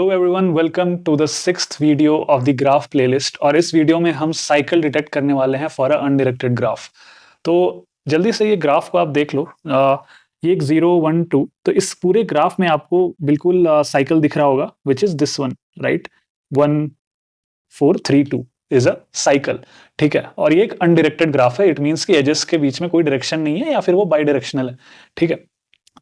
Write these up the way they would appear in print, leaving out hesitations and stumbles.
Hello everyone, welcome to the sixth video of the graph playlist. और इस video में हम साइकिल डिटेक्ट करने वाले हैं फॉर अ अनडिरेक्टेड ग्राफ। तो जल्दी से ये ग्राफ को आप देख लो। ये एक 0 1 2, तो इस पूरे ग्राफ में आपको बिल्कुल साइकिल दिख रहा होगा, which is this one, right. 1 4 3 2 is a cycle, ठीक है। और ये एक अनडिरेक्टेड ग्राफ है, इट मीन्स कि एजेस के बीच में कोई डायरेक्शन नहीं है या फिर वो बाई डायरेक्शनल है, ठीक है।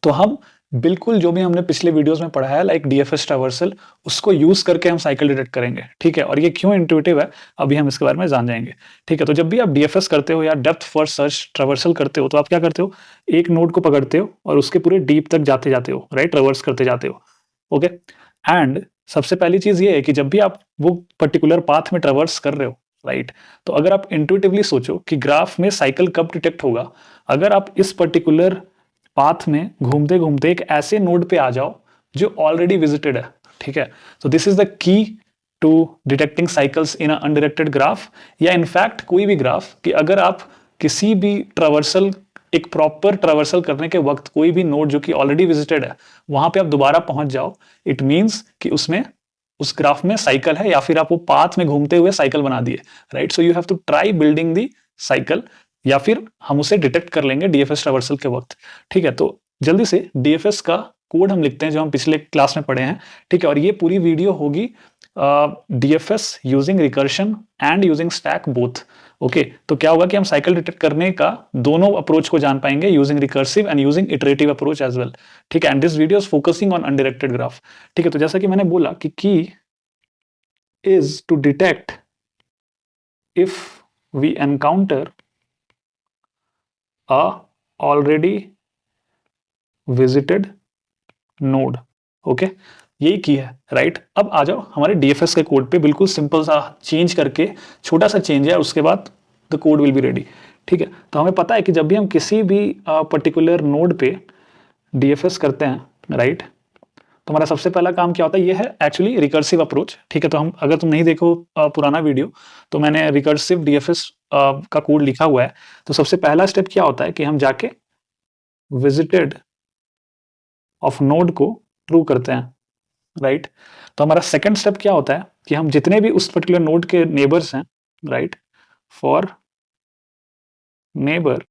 तो हम बिल्कुल जो भी हमने पिछले वीडियोस में पढ़ा है लाइक डीएफएस ट्रैवर्सल, उसको यूज करके हम साइकिल डिटेक्ट करेंगे, ठीक है। और ये क्यों इंट्यूटिव है अभी हम इसके बारे में जान जाएंगे, ठीक है। तो जब भी आप डीएफएस करते हो या डेप्थ फर्स्ट सर्च ट्रैवर्सल करते हो, तो आप क्या करते हो, एक नोड को पकड़ते हो और उसके पूरे डीप तक जाते जाते हो, राइट, ट्रैवर्स करते जाते हो, ओके। एंड सबसे पहली चीज ये है कि जब भी आप वो पर्टिकुलर पाथ में ट्रैवर्स कर रहे हो, राइट, तो अगर आप इंट्यूटिवली सोचो कि ग्राफ में साइकिल कब डिटेक्ट होगा, अगर आप इस पर्टिकुलर पाथ में घूमते घूमते एक ऐसे नोड पे आ जाओ जो ऑलरेडी विजिटेड है, ठीक है। तो this is the key to detecting cycles in a undirected graph, या इनफैक्ट कोई भी ग्राफ, कि अगर आप किसी भी ट्रैवर्सल, एक प्रॉपर ट्रैवर्सल करने के वक्त कोई भी नोड जो कि ऑलरेडी विजिटेड है वहां पे आप दोबारा पहुंच जाओ, इट मींस कि उसमें, उस ग्राफ में साइकिल है, या फिर आप वो पाथ में घूमते हुए साइकिल बना दिए, right. So you have to try building the cycle, या फिर हम उसे डिटेक्ट कर लेंगे डीएफएस ट्रैवर्सल के वक्त, ठीक है। तो जल्दी से डीएफएस का कोड हम लिखते हैं जो हम पिछले क्लास में पढ़े हैं, ठीक है। और ये पूरी वीडियो होगी DFS using recursion and using stack both, okay. तो क्या होगा कि हम साइकिल डिटेक्ट करने का दोनों अप्रोच को जान पाएंगे, using recursive and using iterative approach as well, ठीक है। And this video is focusing on undirected graph, ठीक है। तो जैसा कि मैंने बोला कि key is to detect if we encounter a already visited node, okay, यही की है, राइट। अब आ जाओ हमारे डीएफएस के कोड पे, बिल्कुल सिंपल सा चेंज करके, छोटा सा चेंज है, उसके बाद the code will be ready, ठीक है। तो हमें पता है कि जब भी हम किसी भी पर्टिकुलर नोड पे डीएफएस करते हैं, राइट, तो हमारा सबसे पहला काम क्या होता है, ये है एक्चुअली रिकर्सिव अप्रोच, ठीक है। तो हम, अगर तुम नहीं देखो पुराना वीडियो, तो मैंने रिकर्सिव डीएफएस का कोड लिखा हुआ है। तो सबसे पहला स्टेप क्या होता है कि हम जाके विजिटेड ऑफ नोड को ट्रू करते हैं, राइट। तो हमारा सेकंड स्टेप क्या होता है कि हम जितने भी उस पर्टिकुलर नोड के नेबर्स हैं, राइट, फॉर नेबर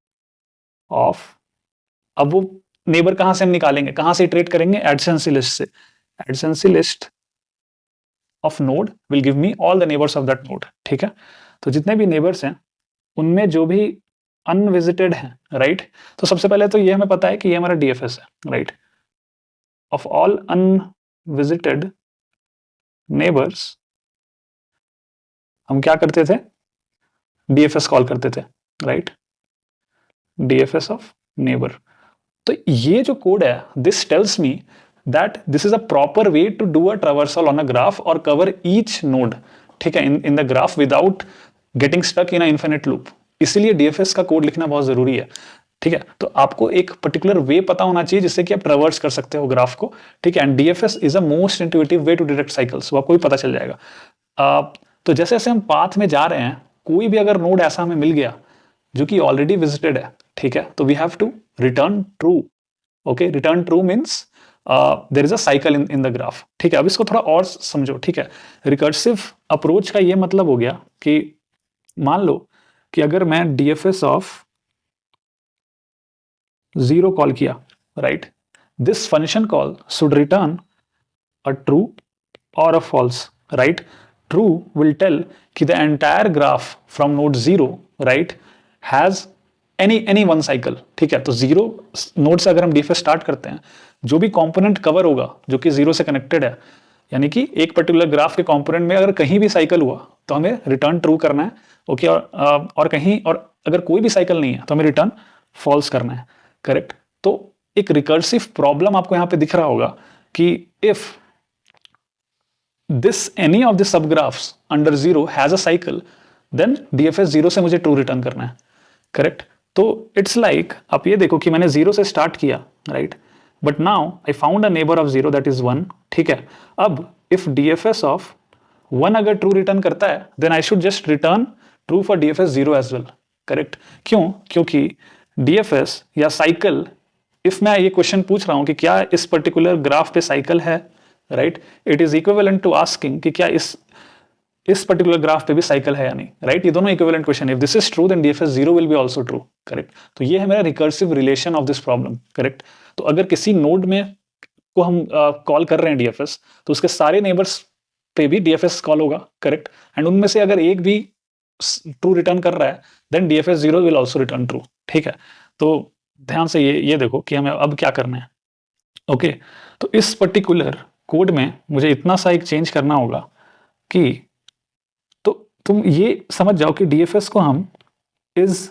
ऑफ, अब वो नेबर कहां से हम निकालेंगे, कहां से इटरेट करेंगे, एडजेसेंसी लिस्ट से। Adjacency list of node will give me all the neighbours of that node, ठीक है। तो जितने भी नेबर्स हैं उनमें जो भी अनविजिटेड हैं, राइट, तो सबसे पहले तो ये हमें पता है कि ये हमारा डीएफएस है, right. Of all unvisited neighbours हम क्या करते थे, डीएफएस कॉल करते थे, राइट, डीएफएस ऑफ नेबर। तो ये जो कोड है, this tells me that this is a proper way to do a traversal on a graph और कवर ईच नोड, ठीक है, in the graph without getting stuck in a infinite loop. इसीलिए DFS का code लिखना बहुत जरूरी है, ठीक है। तो आपको एक पर्टिकुलर वे पता होना चाहिए जिससे कि आप ट्रैवर्स कर सकते हो ग्राफ को, ठीक है। And DFS is a most intuitive way to detect cycles, वो आपको भी पता चल जाएगा। तो जैसे जैसे हम पाथ में जा रहे हैं, कोई भी अगर नोड ऐसा हमें मिल गया जो कि ऑलरेडी विजिटेड है, ठीक है, तो we have to return true, okay. Return true means there is a cycle in the graph, ठीक है। अब इसको थोड़ा और समझो, ठीक है। रिकर्सिव अप्रोच का ये मतलब हो गया कि मान लो कि अगर मैं डीएफएस ऑफ 0 कॉल किया, right, this function call should return a true or a false, right? True will tell कि the entire graph from node 0, right, has any one cycle, ठीक है। तो 0 नोड से अगर हम डीएफएस स्टार्ट करते हैं, जो भी कंपोनेंट कवर होगा जो कि 0 से कनेक्टेड है, यानी कि एक पर्टिकुलर ग्राफ के कंपोनेंट में अगर कहीं भी साइकिल हुआ तो हमें रिटर्न ट्रू करना है, ओके। और कहीं, और अगर कोई भी साइकिल नहीं है तो हमें रिटर्न फॉल्स करना है, करेक्ट। तो एक रिकर्सिव प्रॉब्लम आपको यहां पे दिख रहा होगा कि if this any of the subgraphs under 0 has a cycle, then DFS 0 से मुझे ट्रू रिटर्न करना है, करेक्ट। तो इट्स लाइक आप ये देखो कि मैंने 0 से स्टार्ट किया, right, but now I found a neighbour of 0 that is 1, ठीक है। अब इफ DFS ऑफ 1 अगर ट्रू रिटर्न करता है, then I should just return true for DFS 0 as well, correct. क्यों, क्योंकि DFS या साइकिल, इफ मैं ये क्वेश्चन पूछ रहा हूं कि क्या इस पर्टिकुलर ग्राफ पे साइकिल है, right, it is equivalent to asking कि क्या इस पर्टिकुलर ग्राफ पे भी साइकिल है या नहीं, राइट। ये दोनों इक्विवेलेंट क्वेश्चन है। If this is true then DFS zero will be also true, correct. तो ये है मेरा recursive relation of this problem, correct. तो अगर किसी नोड में को हम कॉल कर रहे हैं डीएफएस, तो उसके सारे नेबर्स पे भी डीएफएस कॉल होगा, करेक्ट। एंड उनमें से अगर एक भी ट्रू रिटर्न कर रहा है then DFS zero will also return true, ठीक है। तो ध्यान से ये देखो कि हमें अब क्या करना है। ओके, तो इस पर्टिकुलर कोड में मुझे इतना सा एक चेंज करना होगा कि तो तुम ये समझ जाओ कि डीएफएस को हम इज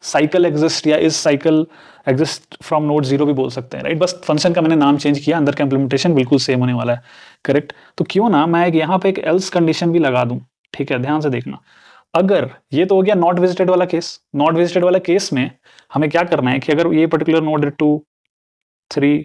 साइकिल एग्जिस्ट या is cycle exist from node zero भी बोल सकते हैं, राइट। बस फंक्शन का मैंने नाम चेंज किया, अंदर का इंप्लीमेंटेशन बिल्कुल सेम होने वाला है, करेक्ट। तो क्यों ना मैं यहाँ पे एक एल्स कंडीशन भी लगा दूं, ठीक है। ध्यान से देखना, अगर ये तो हो गया नॉट विजिटेड वाला केस। नॉट विजिटेड वाला केस में हमें क्या करना है कि अगर ये पर्टिकुलर नोड 2 3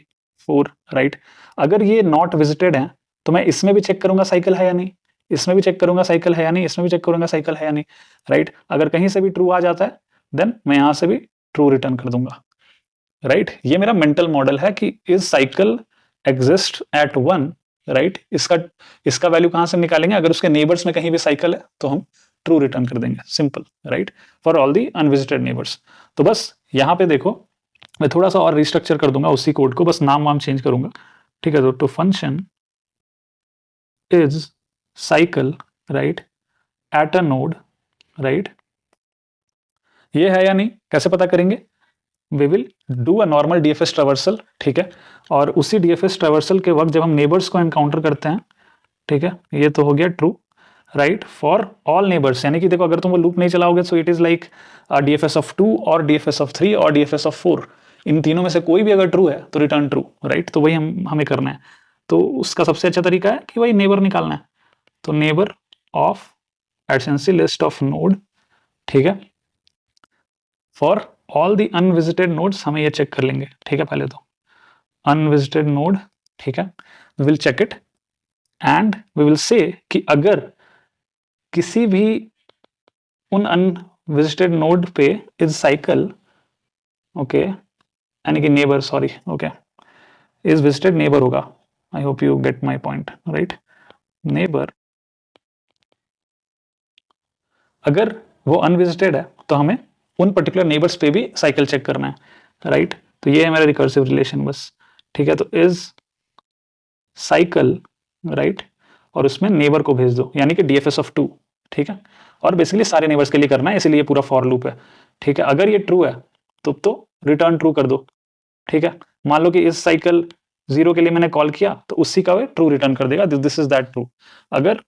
4, राइट, अगर ये नॉट विजिटेड है तो मैं इसमें भी चेक करूंगा साइकिल है या नहीं, इसमें भी चेक करूंगा साइकिल है या नहीं, इसमें भी चेक करूंगा साइकिल है या नहीं, राइट। अगर कहीं से भी ट्रू आ जाता है देन मैं यहां से भी ट्रू रिटर्न कर दूंगा, राइट। ये मेरा मेंटल मॉडल है कि is cycle exist at 1, right. इसका वैल्यू कहां से निकालेंगे, अगर उसके नेबर्स में कहीं भी साइकिल है तो हम ट्रू रिटर्न कर देंगे, simple, right, for all the unvisited neighbours. तो बस यहाँ पे देखो, मैं थोड़ा सा और रिस्ट्रक्चर कर दूंगा उसी कोड को, बस नाम वाम चेंज करूंगा, ठीक है। तो function is cycle, right, at a node, right. ये है या नहीं कैसे पता करेंगे, we will do a normal DFS traversal, ठीक है। और उसी डीएफएस ट्रैवर्सल के वक्त जब हम नेबर्स को एनकाउंटर करते हैं, ठीक है, ये तो हो गया true, right, for all neighbours. यानी कि देखो अगर तुम वो लूप नहीं चलाओगे so it is like DFS of 2 और डीएफएस ऑफ 3 और डीएफएस ऑफ 4, इन तीनों में से कोई भी अगर ट्रू है तो रिटर्न ट्रू, राइट। तो वही हमें करना है। तो उसका सबसे अच्छा तरीका है कि वही नेबर निकालना है। तो neighbour of adjacency list of node, ठीक है, for all the unvisited nodes हमें ये चेक कर लेंगे, ठीक है। पहले तो अनविजिटेड नोड, ठीक है, we will check it and we will say कि अगर किसी भी उन अनविजिटेड नोड पे इज साइकिल, ओके, यानी कि neighbour, sorry, okay, is visited neighbour होगा। I hope you get my point, right. Neighbour अगर वो अनविजिटेड है तो हमें उन पर्टिकुलर नेबर्स पे भी साइकिल चेक करना है, राइट। तो ये है मेरा रिकर्सिव रिलेशन, बस, ठीक है। तो इज साइकिल, राइट, और उसमें नेबर को भेज दो, यानी कि डीएफएस ऑफ 2, ठीक है। और बेसिकली सारे नेबर्स के लिए करना है, इसीलिए पूरा फॉर लूप है, ठीक है। अगर ये ट्रू है तो रिटर्न ट्रू कर दो, ठीक है। मान लो कि इस साइकिल 0 के लिए मैंने कॉल किया तो उसी का वे ट्रू रिटर्न कर देगा, दिस इज दैट ट्रू। अगर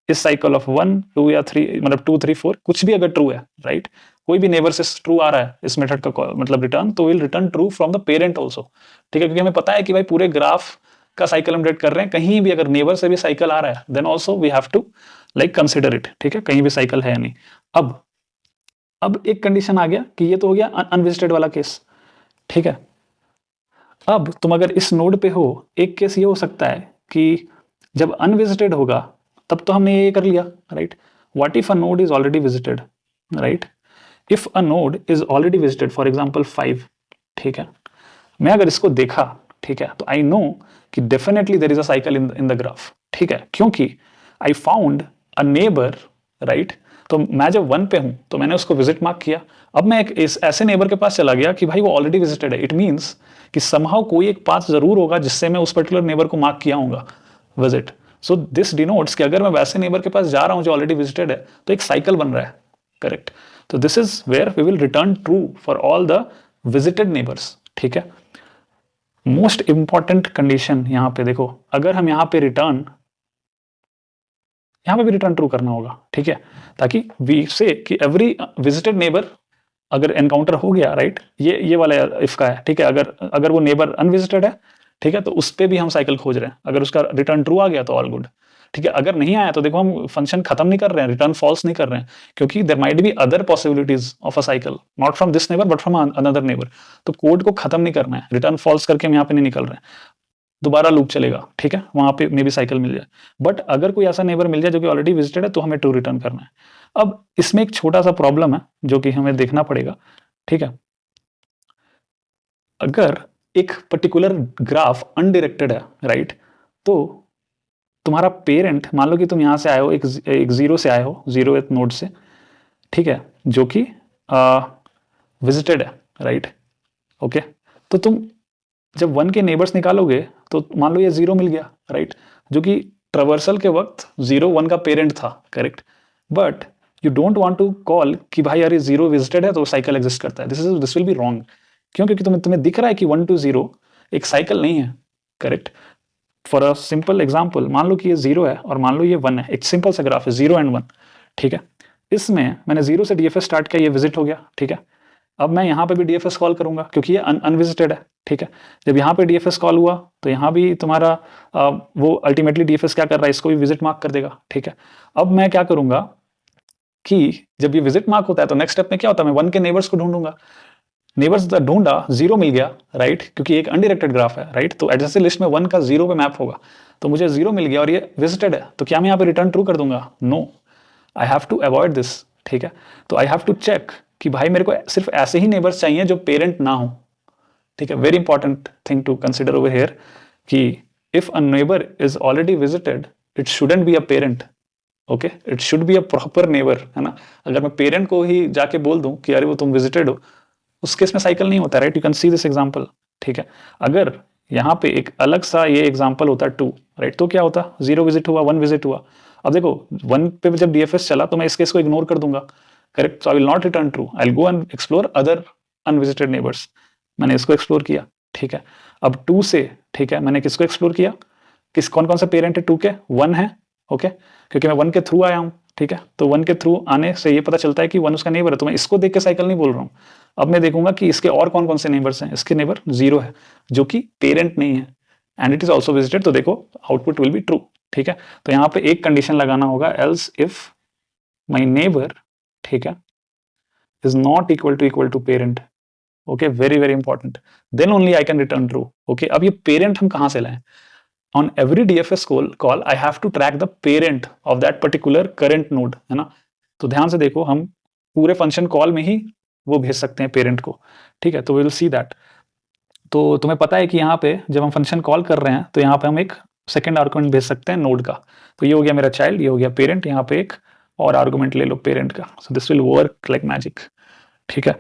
इस साइकिल ऑफ 1 2 या 3, मतलब 2 3 4 कुछ भी अगर ट्रू है, राइट, कोई भी नेबर से ट्रू आ रहा है इस मेथड का मतलब रिटर्न, तो will return true from the parent also, ठीक है। क्योंकि हमें पता है कि भाई पूरे ग्राफ का साइकिल हम रेड कर रहे हैं, कहीं भी अगर नेबर से भी साइकिल आ रहा है then also we have to like consider it, ठीक है, कहीं भी साइकिल है या नहीं। अब एक कंडीशन आ गया कि ये तो हो गया अनविजिटेड वाला केस, ठीक है। अब तुम अगर इस नोड पे हो, एक केस ये हो सकता है कि जब अनविजिटेड होगा तब तो हमने ये कर लिया, right. What if a node is already visited, right. If a node is already visited, for example 5, ठीक है, मैं अगर इसको देखा, ठीक है, तो आई नो कि definitely there is a cycle in the graph, ठीक है, क्योंकि I found a neighbour, right. तो मैं जब 1 पे हूं तो मैंने उसको विजिट मार्क किया। अब मैं एक ऐसे नेबर के पास चला गया कि भाई वो ऑलरेडी विजिटेड है, इट मीन्स कि समहाउ कोई एक पाथ जरूर होगा जिससे मैं उस पर्टिकुलर नेबर को मार्क किया होगा विजिट। सो दिस डिनोट्स कि अगर मैं वैसे नेबर के पास जा रहा हूं जो ऑलरेडी विजिटेड है तो एक साइकिल बन रहा है, करेक्ट। तो this is where we will return true for all the visited neighbours, ठीक है। मोस्ट इंपॉर्टेंट कंडीशन यहां पे देखो, अगर हम यहां पे यहां पे भी रिटर्न ट्रू करना होगा, ठीक है, ताकि वी से कि एवरी विजिटेड नेबर अगर एनकाउंटर हो गया, राइट, ये वाला इफ का है, ठीक है। अगर वो नेबर अनविजिटेड है, ठीक है, तो उस पर भी हम साइकिल खोज रहे हैं, अगर उसका रिटर्न ट्रू आ गया तो ऑल गुड, ठीक है। अगर नहीं आया तो देखो हम फंक्शन खत्म नहीं कर रहे हैं, रिटर्न फॉल्स नहीं कर रहे हैं, क्योंकि there might be other possibilities of a cycle, not from this neighbour but from another neighbour. तो कोड को खत्म नहीं करना है, रिटर्न फॉल्स करके हम यहाँ पे नहीं निकल रहे हैं, दोबारा लूप चलेगा, ठीक है, वहां पे मे भी साइकिल मिल जाए। बट अगर कोई ऐसा नेबर मिल जाए जो कि ऑलरेडी विजिटेड है तो हमें ट्रू रिटर्न करना है। अब इसमें एक छोटा सा प्रॉब्लम है जो कि हमें देखना पड़ेगा, ठीक है। अगर एक पर्टिकुलर ग्राफ अनडिरेक्टेड है, राइट, तो तुम्हारा पेरेंट, मान लो कि तुम यहाँ से आए हो, एक जीरो से आए हो, 0th नोड से, ठीक है, जो कि विजिटेड है, राइट, ओके। तो तुम जब 1 के नेबर्स निकालोगे तो मान लो ये 0 मिल गया, राइट, जो कि ट्रवर्सल के वक्त 0 1 का पेरेंट था, correct. But you don't want to call कि भाई यार ये 0 विजिटेड है तो साइकिल एग्जिस्ट करता है, दिस विल बी रॉन्ग। क्यों? क्योंकि तुम्हें दिख रहा है कि 1 to 0 एक साइकिल नहीं है, correct. For a simple example, मान लो कि ये 0 है और मान लो ये 1 है, एक सिंपल सा ग्राफ है 0 and 1, ठीक है। इसमें मैंने 0 से डीएफएस स्टार्ट किया, ये विजिट हो गया, ठीक है। अब मैं यहाँ पे भी डीएफएस कॉल करूंगा क्योंकि ये अनविजिटेड है, ठीक है। जब यहाँ पे डीएफएस कॉल हुआ तो यहाँ भी तुम्हारा वो अल्टीमेटली डीएफएस क्या कर रहा है, इसको भी विजिट मार्क कर देगा, ठीक है। अब मैं क्या करूंगा कि जब ये विजिट मार्क होता है तो नेक्स्ट स्टेप में क्या होता है, मैं 1 के नेबर्स को ढूंढूंगा। नेबर्स ढूंढा, 0 मिल गया, राइट, क्योंकि एक अनडिरेक्टेड ग्राफ है, राइट। तो एडजेसेंट लिस्ट में 1 का 0 पे मैप होगा, तो मुझे 0 मिल गया और ये विजिटेड है, तो क्या मैं यहाँ पे रिटर्न ट्रू कर दूंगा? No, I have to avoid this, ठीक है। तो आई हैव टू चेक कि भाई मेरे को सिर्फ ऐसे ही नेबर्स चाहिए जो पेरेंट ना हो, ठीक है। Very important thing to consider over here कि if a neighbour is already visited, it shouldn't be a parent, okay, it should be a proper neighbour, है ना। अगर मैं पेरेंट को ही जाके बोल दूं कि अरे वो तुम विजिटेड हो, उस केस में साइकिल नहीं होता, right. You can see this example, ठीक है। अगर यहाँ पे एक अलग सा ये एग्जांपल होता 2, राइट, तो क्या होता, 0 विजिट हुआ, 1 विजिट हुआ। अब देखो 1 पे जब डीएफएस चला तो मैं इस केस को इग्नोर कर दूंगा, correct. So I will not return true, I will go and explore other unvisited neighbours. मैंने इसको एक्सप्लोर किया, ठीक है। अब 2 से, ठीक है, मैंने किसको एक्सप्लोर किया, किस कौन कौन सा पेरेंट है 2 के, 1 है, ओके, क्योंकि मैं 1 के थ्रू आया हूँ, ठीक है। तो 1 के थ्रू आने से ये पता चलता है कि 1 उसका नेबर है, तो मैं इसको देख के साइकिल नहीं बोल रहा हूँ। अब मैं देखूंगा कि इसके और कौन कौन से नेबर्स हैं। इसके नेबर 0 है जो कि पेरेंट नहीं है and it is also visited, तो देखो आउटपुट विल बी ट्रू, ठीक है। तो यहाँ पे एक कंडीशन लगाना होगा, एल्स इफ माई नेबर, ठीक है, is not equal to parent, okay, very very important, then only I can return true, okay. अब ये पेरेंट हम कहाँ से लाएं? On every DFS call, I have to track the parent of that particular current node, है ना। तो ध्यान से देखो, हम पूरे फंक्शन कॉल में ही वो भेज सकते हैं पेरेंट को, ठीक है। तो वी विल सी दैट। तो तुम्हें पता है कि यहाँ पे जब हम फंक्शन कॉल कर रहे हैं तो यहाँ पे हम एक सेकेंड आर्गुमेंट भेज सकते हैं नोड का। तो ये हो गया मेरा चाइल्ड, ये हो गया पेरेंट, यहाँ पे एक और आर्गुमेंट ले लो पेरेंट का। So this will work like magic, ठीक है।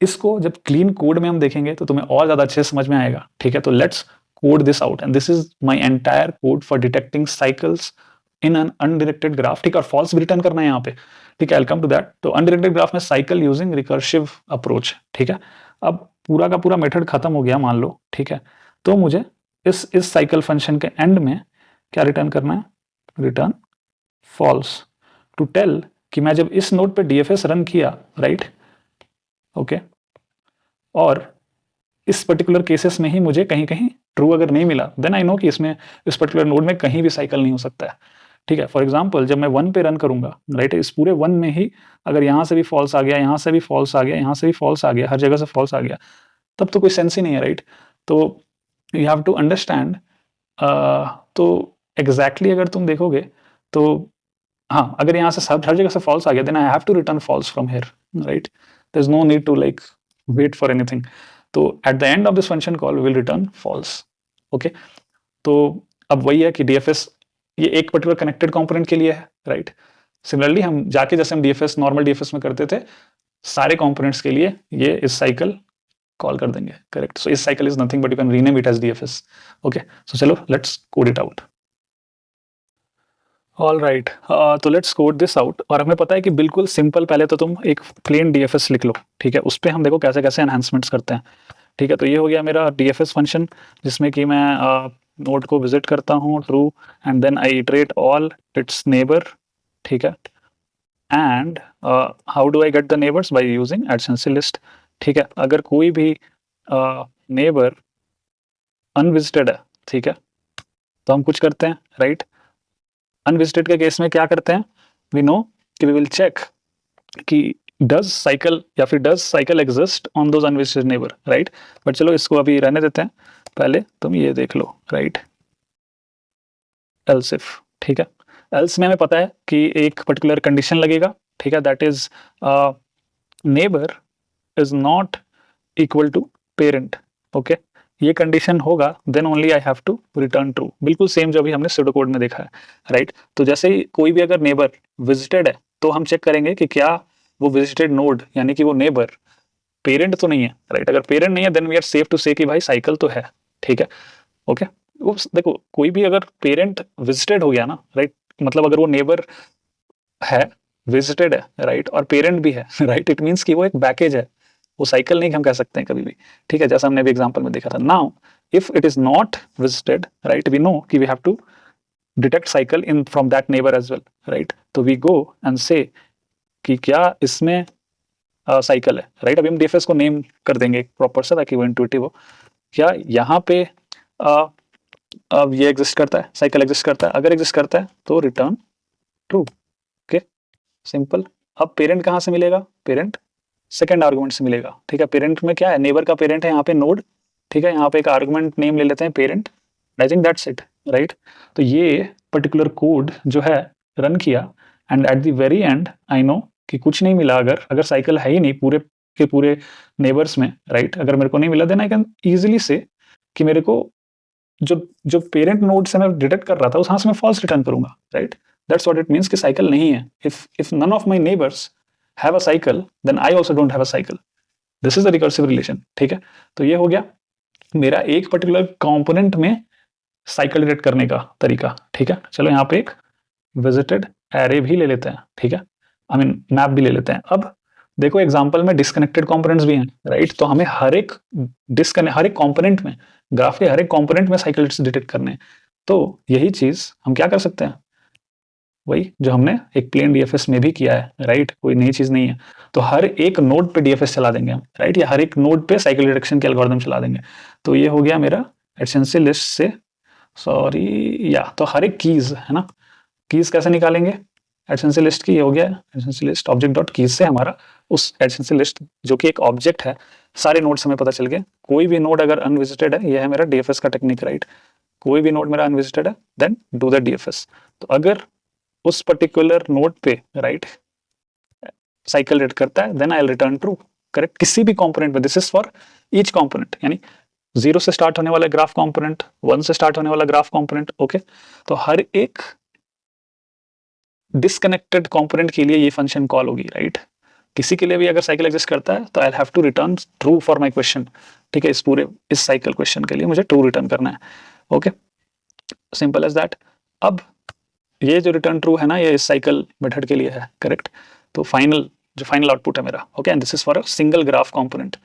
इसको जब क्लीन कोड में हम देखेंगे तो तुम्हें और ज्यादा अच्छे से समझ में आएगा, ठीक है। तो let's code this out and this is my entire code for detecting cycles in an undirected graph, ठीक है। और false भी रिटर्न करना है यहाँ पे, ठीक है। I'll come to that। तो undirected graph में cycle using recursive approach, ठीक है। अब पूरा का पूरा मेथड खत्म हो गया मान लो, ठीक है। तो मुझे इस साइकिल फंक्शन के एंड में क्या रिटर्न करना है, रिटर्न फॉल्स, टू टेल कि मैं जब इस नोड पे डीएफएस रन किया, राइट, ओके, और इस पर्टिकुलर केसेस में ही मुझे कहीं कहीं ट्रू अगर नहीं मिला, देन आई नो कि इसमें इस पर्टिकुलर नोड में कहीं भी साइकिल नहीं हो सकता है, ठीक है। फॉर एग्जांपल जब मैं 1 पे रन करूंगा, राइट, इस पूरे 1 में ही अगर यहाँ से भी फॉल्स आ गया, यहाँ से भी फॉल्स आ गया, यहाँ से भी फॉल्स आ गया, हर जगह से फॉल्स आ गया, तब तो कोई सेंस ही नहीं है, राइट। तो यू हैव टू अंडरस्टैंड। तो एग्जैक्टली अगर तुम देखोगे तो हाँ, अगर यहाँ से हर जगह से फॉल्स आ गया, then I have to return false from here, right. There is no need to like wait for anything. तो at the end of this function call will return false, okay. तो अब वही है कि डीएफएस ये एक पर्टिकुलर कनेक्टेड कंपोनेंट के लिए है, राइट। सिमिलरली हम जाके जैसे हम डीएफएस नॉर्मल डीएफएस में करते थे, सारे कंपोनेंट्स के लिए ये इस साइकिल कॉल कर देंगे, करेक्ट। सो इस cycle is nothing but you can rename it as DFS, okay. So चलो let's code it out. All right, तो लेट्स कोड दिस आउट। और हमें पता है कि बिल्कुल सिंपल, पहले तो तुम एक प्लेन डीएफएस लिख लो, ठीक है। उस पर हम देखो कैसे कैसे एनहांसमेंट्स करते हैं, ठीक है। तो ये हो गया मेरा डीएफएस फंक्शन जिसमें कि मैं नोड को विजिट करता हूँ, true, and then I iterate all its neighbour, ठीक है। And how do I get the neighbours, by using adjacency list, ठीक है। अगर कोई भी नेबर अनविजिटेड है, ठीक है, तो हम कुछ करते हैं, राइट। अनविजिटेड के केस में क्या करते हैं, वी नो कि वी विल चेक कि डज साइकिल या फिर does cycle exist on those unvisited neighbour, right. But चलो इसको अभी रहने देते हैं, पहले तुम ये देख लो, राइट, एल्स इफ, ठीक है। एल्स में हमें पता है कि एक पर्टिकुलर कंडीशन लगेगा, ठीक है, that is neighbour is not equal to parent, okay. ये कंडीशन होगा then only I have to return true. बिल्कुल सेम जो अभी हमने सूडो कोड में देखा है, राइट। तो जैसे ही कोई भी अगर नेबर विजिटेड है तो हम चेक करेंगे कि क्या वो विजिटेड नोड यानी कि वो नेबर पेरेंट तो नहीं है, राइट। अगर पेरेंट नहीं है then we are safe to say कि भाई साइकिल तो है, ठीक है, ओके। वो देखो कोई भी अगर पेरेंट विजिटेड हो गया ना, राइट, मतलब अगर वो नेबर है, विजिटेड है, राइट, और पेरेंट भी है, राइट, इट मीन्स कि वो एक बैकेज है, वो साइकिल नहीं हम कह सकते हैं कभी भी, ठीक है, जैसा हमने अभी एग्जांपल में देखा था। Now if it is not visited, right, we know कि we have to detect cycle in from that neighbour as well, right. तो वी गो एंड से कि क्या इसमें साइकिल है, राइट। अभी हम डीएफएस को नेम कर देंगे प्रॉपर सा ताकि वो इंट्यूटिव हो। क्या यहाँ पे अब ये एग्जिस्ट करता है, साइकिल एग्जिस्ट करता है, अगर एग्जिस्ट करता है तो रिटर्न ट्रू, ओके, सिंपल। अब पेरेंट कहाँ से मिलेगा, पेरेंट सेकंड आर्गुमेंट से मिलेगा, ठीक है। पेरेंट में क्या है, नेबर का पेरेंट है यहाँ पे नोड, ठीक है, यहाँ पे एक आर्गुमेंट नेम ले लेते हैं parent, I think that's it, right. तो ये पर्टिकुलर कोड जो है रन किया and at the very and I know कि कुछ नहीं मिला, अगर साइकिल है ही नहीं पूरे के पूरे नेबर्स में, राइट, अगर मेरे को नहीं मिला देन आई कैन इजीली से कि मेरे को जो जो पेरेंट नोड से मैं डिटेक्ट कर रहा था वहां से मैं फॉल्स रिटर्न करूंगा, right. That's what it means कि साइकिल नहीं है। If none of my neighbours have a cycle then I also don't have a cycle. This is the recursive relation, ठीक है। तो ये हो गया मेरा एक पर्टिकुलर कंपोनेंट में साइकिल डिटेक्ट करने का तरीका, ठीक है। चलो यहाँ पे एक विजिटेड एरे भी ले लेते हैं, ठीक है, आई मीन मैप भी ले लेते हैं। अब देखो एग्जांपल में डिस्कनेक्टेड कंपोनेंट्स भी हैं, राइट। तो हमें हर एक कंपोनेंट में, ग्राफ के हर एक कंपोनेंट में साइकिल डिटेक्ट करने हैं। तो यही चीज हम क्या कर सकते हैं, वही जो हमने एक प्लेन डीएफएस में भी किया है, राइट, कोई नई चीज नहीं है। तो हर एक नोड पे डीएफएस चला देंगे हम, राइट, या हर एक नोड पे साइकिल डिटेक्शन के एल्गोरिथम चला देंगे। तो ये हो गया मेरा एडजेसेंसी लिस्ट से, सॉरी या, तो हर एक कीज है ना, कीज कैसे निकालेंगे एडजेसेंसी लिस्ट की, ये हो गया adjacency list object dot keys से हमारा उस एडजेसेंसी लिस्ट जो कि एक ऑब्जेक्ट है, सारे नोड्स हमें पता चल गए। कोई भी नोड अगर अनविजिटेड है, ये है मेरा डीएफएस का टेक्निक, राइट। कोई भी नोड मेरा अनविजिटेड है देन डू द डीएफएस। तो अगर उस पर्टिकुलर नोड पे, राइट, साइकिल रेट करता है then I will return true, correct, किसी भी कंपोनेंट में। This is for each component, यानी 0 से स्टार्ट होने वाला ग्राफ कंपोनेंट, 1 से स्टार्ट होने वाला ग्राफ कंपोनेंट, ओके। तो हर एक डिस्कनेक्टेड कंपोनेंट के लिए ये फंक्शन कॉल होगी, राइट। किसी के लिए भी अगर साइकिल एग्जिस्ट करता है तो I have to return true for my question, ठीक है। इस साइकिल क्वेश्चन के लिए मुझे ट्रू रिटर्न करना है, ओके, सिंपल एज दैट। अब ये जो रिटर्न ट्रू है ना, ये इस साइकिल मेथड के लिए है, करेक्ट। तो जो फाइनल आउटपुट है मेरा, okay, and this is for a single graph component,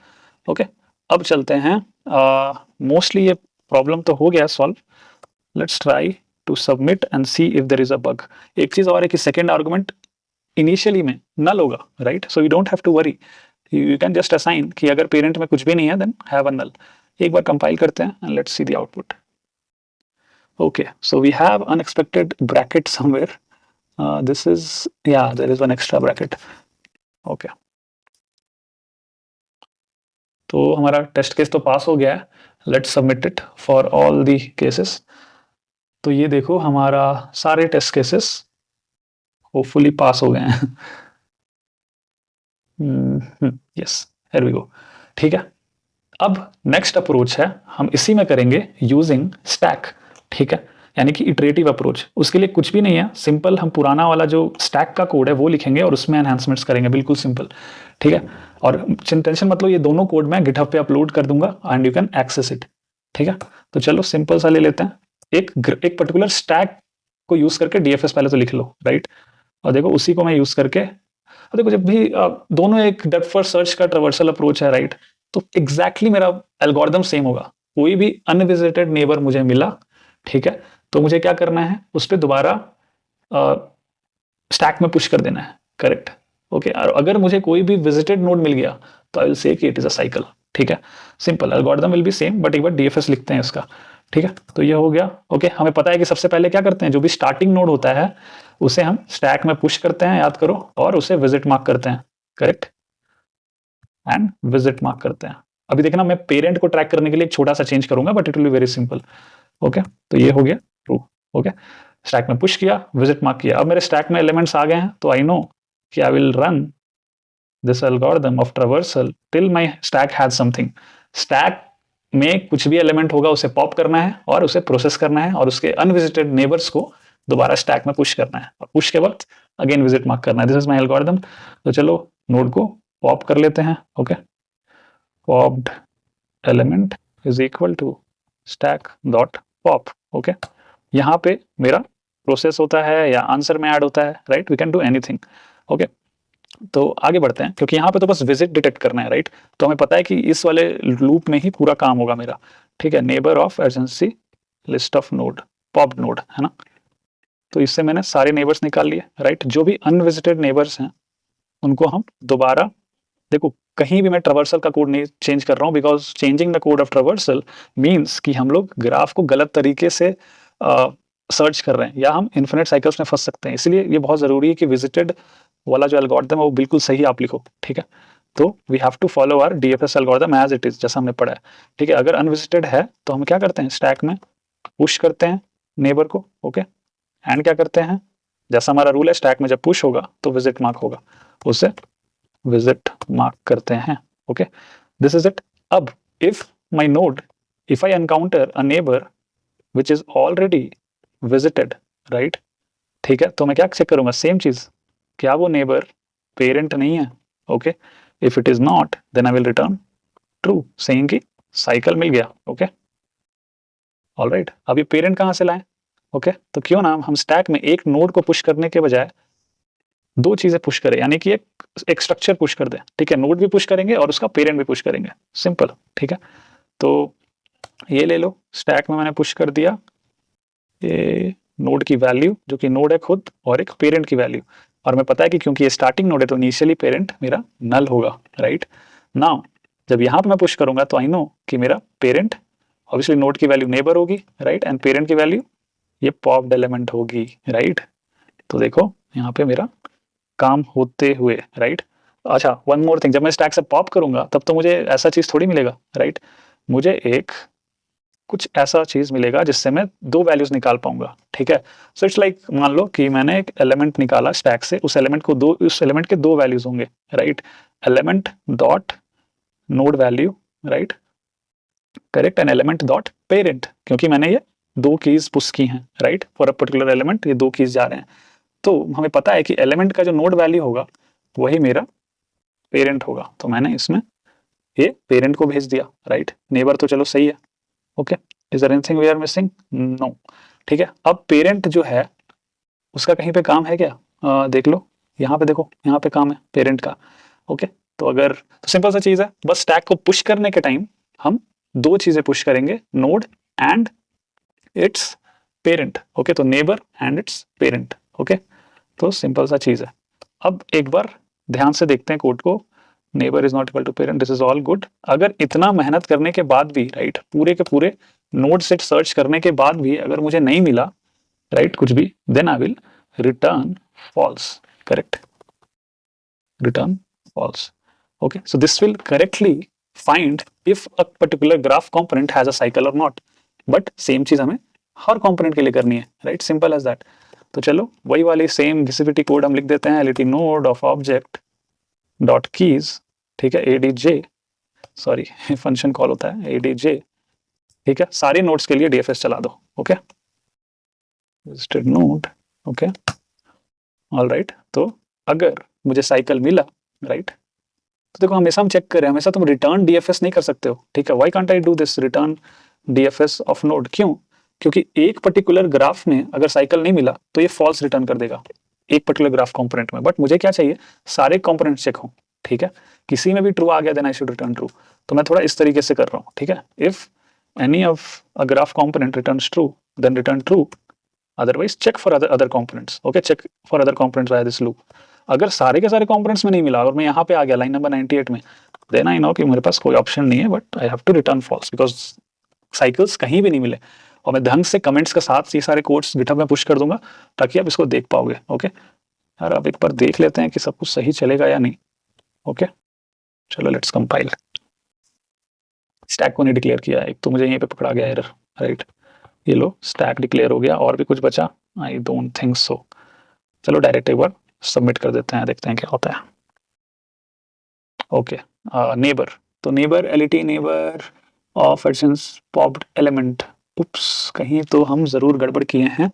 okay. अब चलते हैं, मोस्टली ये प्रॉब्लम तो हो गया solve, let's try to submit and see if there is a bug. एक चीज और है कि सेकंड आर्गुमेंट इनिशियली में नल होगा, right, so you don't have to worry, you can just assign कि अगर पेरेंट में कुछ भी नहीं है देन हैव अ नल। एक बार कंपाइल करते हैं and let's see the output. Okay, so we have unexpected bracket somewhere. This is, yeah, there is one extra bracket. Okay. तो हमारा टेस्ट केस तो पास हो गया है, let's submit it for all the cases. तो ये देखो हमारा सारे टेस्ट केसेस होपफुली पास हो गए हैं। यस, हियर वी गो, ठीक है। अब नेक्स्ट अप्रोच है, हम इसी में करेंगे यूजिंग स्टैक, ठीक है, यानी कि इटरेटिव अप्रोच। उसके लिए कुछ भी नहीं है, सिंपल हम पुराना वाला जो स्टैक का कोड है वो लिखेंगे और उसमें एनहांसमेंट्स करेंगे, बिल्कुल सिंपल, ठीक है। और टेंशन मतलब ये दोनों कोड मैं गिटहब पे अपलोड कर दूंगा and you can access it, ठीक है। तो चलो सिंपल सा ले लेते हैं, एक पर्टिकुलर स्टैक को यूज करके डीएफएस पहले तो लिख लो, राइट। और देखो उसी को मैं यूज करके, और देखो जब भी दोनों एक डेप्थ फर्स्ट सर्च का ट्रावर्सल अप्रोच है, राइट, तो एग्जैक्टली मेरा एल्गोरिदम सेम होगा। कोई भी अनविजिटेड नेबर मुझे मिला, ठीक है, तो मुझे क्या करना है, उस पर दोबारा स्टैक में पुश कर देना है, करेक्ट, ओके। और अगर मुझे कोई भी विजिटेड नोड मिल गया तो आई विल से कि इट इज अ साइकिल, ठीक है, simple, algorithm will be same, but एक बार डीएफएस लिखते हैं इसका, ठीक है। तो ये हो गया, ओके। हमें पता है कि सबसे पहले क्या करते हैं, जो भी स्टार्टिंग नोड होता है उसे हम स्टैक में पुश करते हैं, याद करो, और उसे विजिट मार्क करते हैं, करेक्ट, एंड विजिट मार्क करते हैं। अभी देखना मैं पेरेंट को ट्रैक करने के लिए एक छोटा सा चेंज करूंगा, but it will be very simple, okay. तो ये हो गया ट्रू, ओके, स्टैक में पुश किया, विजिट मार्क किया। अब मेरे स्टैक में एलिमेंट्स आ गए हैं, तो आई नो कि I will run this algorithm of traversal till my stack has something. Stack में कुछ भी एलिमेंट होगा उसे पॉप करना है और उसे प्रोसेस करना है और उसके अनविजिटेड नेबर्स को दोबारा स्टैक में पुश करना है और पुश के वक्त अगेन विजिट मार्क करना है। This is my algorithm. तो चलो नोड को पॉप कर लेते हैं। Okay, popped element is equal to stack dot pop. Okay, यहाँ पे मेरा प्रोसेस होता है या आंसर में ऐड होता है, right? We can do anything. Okay, तो आगे बढ़ते हैं क्योंकि यहाँ पे तो बस विजिट डिटेक्ट करना है, राइट? तो हमें पता है कि इस वाले लूप में ही पूरा काम होगा मेरा। ठीक है, neighbour of adjacency list of node, popped node, है ना? तो इससे मैंने सारे नेबर्स निकाल लिए, राइट? जो भी अनविजिटेड नेबर्स हैं उनको हम दोबारा, देखो कहीं भी मैं ट्रावर्सल का कोड नहीं चेंज कर रहा हूँ, because changing the code of traversal means कि हम लोग ग्राफ को गलत तरीके से सर्च कर रहे हैं या हम इन्फिनिट साइकिल्स में फंस सकते हैं। इसलिए ये बहुत ज़रूरी है कि विजिटेड वाला जो एल्गोरिथम है वो बिल्कुल सही आप लिखो। ठीक है, तो we have to follow our DFS algorithm as it is, जैसा हमने पढ़ा है। ठीक है, अगर अनविजिटेड है तो हम क्या करते हैं, स्टैक में पुश करते हैं नेबर को। ओके, एंड क्या करते हैं, जैसा हमारा रूल है स्टैक में जब पुश होगा तो विजिट मार्क होगा, उसे विजिट मार्क करते हैं। Okay, this is it. अब if my node, if I encounter a neighbour which is already visited, right? ठीक है, तो मैं क्या चेक करूंगा, सेम चीज, क्या वो नेबर पेरेंट नहीं है? Okay, if it is not then I will return true, saying कि साइकिल मिल गया। Okay, alright. अब ये पेरेंट कहाँ से लाएं? ओके, तो क्यों ना हम स्टैक में एक नोड को पुश करने के बजाय दो चीजें पुश करें, यानी कि एक स्ट्रक्चर पुश कर दें। ठीक है, नोड भी पुश करेंगे और उसका पेरेंट भी पुश करेंगे, सिंपल। ठीक है, तो ये ले लो, स्टैक में मैंने पुश कर दिया ये नोड की वैल्यू, जो कि नोड है खुद, और एक पेरेंट की वैल्यू। और मैं पता है कि क्योंकि ये स्टार्टिंग नोड है तो इनिशियली पेरेंट मेरा नल होगा, राइट? नाउ जब यहाँ पे मैं पुश करूंगा तो आई नो कि मेरा पेरेंट ऑब्वियसली नोड की वैल्यू नेबर होगी, राइट? एंड पेरेंट की वैल्यू ये पॉप्ड एलिमेंट होगी, राइट? तो देखो यहाँ पे मेरा काम होते हुए, राइट? अच्छा, वन मोर थिंग, जब मैं स्टैक से पॉप करूंगा तब तो मुझे ऐसा चीज थोड़ी मिलेगा, राइट? मुझे एक कुछ ऐसा चीज मिलेगा जिससे मैं दो वैल्यूज निकाल पाऊंगा। ठीक है, सो इट्स लाइक, मान लो कि मैंने एक एलिमेंट निकाला स्टैक से, उस एलिमेंट को दो, उस एलिमेंट के दो वैल्यूज होंगे, right? Element dot node value, right, correct, and element dot parent, क्योंकि मैंने ये दो कीज पुश की हैं, right? For a particular element ये दो कीज जा रहे हैं, तो हमें पता है कि एलिमेंट का जो नोड वैल्यू होगा वही मेरा पेरेंट होगा। तो मैंने इसमें ये पेरेंट को भेज दिया, राइट? नेबर तो चलो सही है। Okay, is there anything we are missing? No. ठीक है, अब पेरेंट जो है उसका कहीं पे काम है क्या? देख लो, यहाँ पे देखो, यहाँ पे काम है पेरेंट का। ओके, तो अगर, तो सिंपल सा चीज है, बस स्टैक को पुश करने के टाइम हम दो चीजें पुश करेंगे, node and its parent. Okay, तो neighbour and its parent. Okay, तो सिंपल सा चीज है। अब एक बार ध्यान से देखते हैं कोड को, neighbour is not equal to parent, this is all good. अगर इतना मेहनत करने के बाद भी, राइट, पूरे के पूरे नोड सेट सर्च करने के बाद भी अगर मुझे नहीं मिला, राइट, कुछ भी, then I will return false, correct, return false. okay, so this will correctly find if a particular graph component has a cycle or not, but same चीज हमें हर component के लिए करनी है, right? simple as that। तो चलो वही वाली सेम घिसी-पिटी कोड हम लिख देते हैं, lit node of object dot keys, ठीक है, adj, सॉरी फंक्शन कॉल होता है adj, ठीक है, सारे नोड्स के लिए dfs चला दो। Okay, visited node, okay, alright. तो अगर मुझे साइकिल मिला, राइट, तो देखो हमेशा हम चेक करें, हमेशा तुम रिटर्न डीएफएस नहीं कर सकते हो। ठीक है, why can't I do this return DFS of node? क्यों? क्योंकि एक पर्टिकुलर ग्राफ में अगर साइकिल नहीं मिला तो ये फॉल्स रिटर्न कर देगा एक पर्टिकुलर ग्राफ कंपोनेंट में, बट मुझे क्या चाहिए, सारे कंपोनेंट चेक हो। ठीक है, किसी में भी ट्रू आ गया then I should return true. तो मैं थोड़ा इस तरीके से कर रहा हूँ। ठीक है, if any of a graph component returns true then return true, otherwise check for other components. Okay, check for other components by this loop. अगर सारे के सारे कंपोनेंट्स में नहीं मिला और मैं यहाँ पे आ गया लाइन नंबर 98 में, देन आई नो कि मेरे पास कोई ऑप्शन नहीं है, but I have to return false, because cycles कहीं भी नहीं मिले। और मैं ढंग से कमेंट्स के साथ ये सारे कोड्स गिटहब में पुश कर दूंगा ताकि आप इसको देख पाओगे। ओके यार, अब एक बार देख लेते हैं कि सब कुछ सही चलेगा या नहीं। ओके, चलो लेट्स कंपाइल। स्टैक को नहीं डिक्लेयर किया, एक तो मुझे यहीं पे पकड़ा गया एरर, राइट? ये लो, स्टैक डिक्लेयर हो गया, और भी कुछ बचा? I don't think so. चलो डायरेक्ट एक बार सबमिट कर देते हैं, देखते हैं क्या होता है। ओके, नेबर, तो नेबर एलिटी नेबर ऑफ एडसेंस पॉप्ड एलिमेंट, उप्स कहीं तो हम जरूर गड़बड़ किए हैं।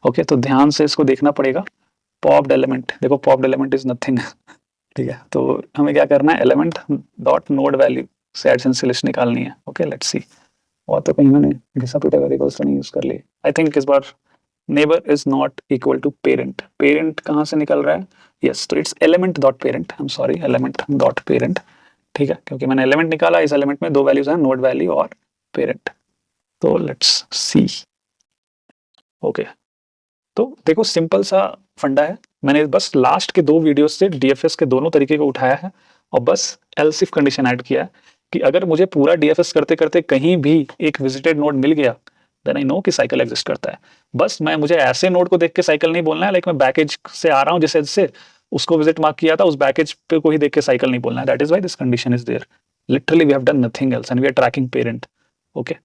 ओके तो ध्यान से इसको देखना पड़ेगा। पॉप्ड एलिमेंट, देखो पॉप्ड एलिमेंट इज नथिंग। ठीक है तो हमें क्या करना है, एलिमेंट डॉट नोड वैल्यू से एडसेंस लिस्ट निकालनी है। Okay let's see. और तो कहीं मैंने घिसा पिटा वेरिएबल्स तो नहीं यूज कर लिए। आई थिंक इस बार neighbour is not equal to parent, parent कहाँ से निकल रहा है, यस तो it's element dot parent, I am sorry element dot parent. ठीक है क्योंकि मैंने एलिमेंट निकाला, इस एलिमेंट में दो वैल्यूज हैं, नोड वैल्यू और पेरेंट। तो लेट्स सी। ओके तो देखो सिंपल सा फंडा है, मैंने बस लास्ट के दो वीडियोस से डीएफएस के दोनों तरीके को उठाया है और बस एल्स इफ कंडीशन ऐड किया है कि अगर मुझे पूरा डीएफएस करते करते कहीं भी एक विजिटेड नोड मिल गया देन आई नो कि साइकिल एग्जिस्ट करता है। बस मुझे ऐसे नोड को देख के साइकिल नहीं बोलना है, लाइक मैं बैकेज से आ रहा हूँ जिससे उसको विजिट मार्क किया था, उस बैकेज पे को ही देख के साइकिल नहीं बोलना है। That is why this condition is there. Literally we have done nothing else and we are tracking parent. Okay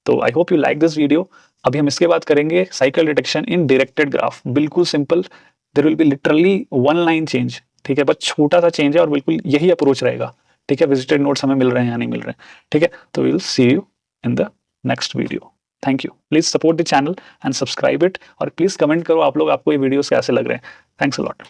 तो I hope you like this video. अभी हम इसके बाद करेंगे cycle detection in directed graph, बिल्कुल simple, there will be literally one line change. ठीक है बस छोटा सा चेंज है और बिल्कुल यही अप्रोच रहेगा। ठीक है विजिटेड नोट्स हमें मिल रहे हैं या नहीं मिल रहे हैं। ठीक है तो we will see you in the next video. Thank you, please support the channel and subscribe it और प्लीज कमेंट करो आप लोग, आपको ये वीडियोस कैसे लग रहे हैं। Thanks a lot.